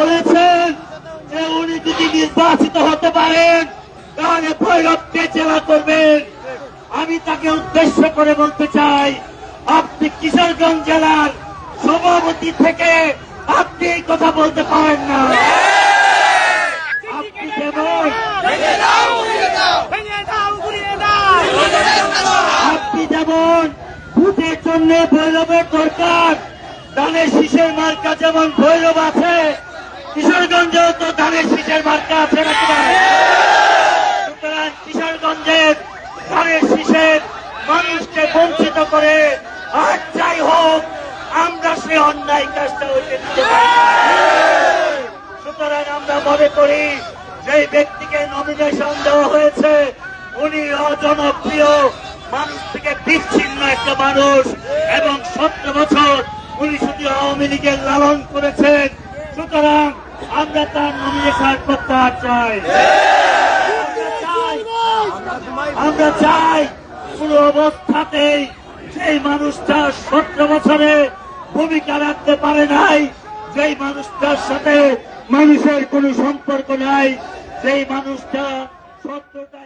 বলেছেন যে উনি যদি নির্বাচিত হতে পারেন তাহলে ভৈরবকে জেলা করবেন। আমি তাকে উদ্দেশ্য করে বলতে চাই, আপনি কিশোরগঞ্জ জেলার সভাপতি থেকে আপনি এই কথা বলতে পারেন না। আপনি যেমন ভোটের জন্য ভৈরবের দরকার, ধানের শীষের মার্কা যেমন ভৈরব আছে, কিশোরগঞ্জেও তো ধানের শীষের মার্কা আছে নাকি? সুতরাং কিশোরগঞ্জের ধানের শীষের মানুষকে বঞ্চিত করে আর যাই হোক আমরা সে অন্যায় কাজটা হইতে দিতে পারি। সুতরাং আমরা মনে করি যে ব্যক্তিকে নমিনেশন দেওয়া হয়েছে উনি অজনপ্রিয়, মানুষ থেকে বিচ্ছিন্ন একটা মানুষ, এবং 17 বছর উনি শুধু আওয়ামী লীগের লালন করেছেন। সুতরাং আমরা তার নমিনেশন প্রত্যাহার চাই। আমরা চাই পুরো অবস্থাতেই সেই মানুষটা 17 বছরে ভূমিকা রাখতে পারে নাই, যেই মানুষটার সাথে মানুষের কোন সম্পর্ক নাই, সেই মানুষটা 17টা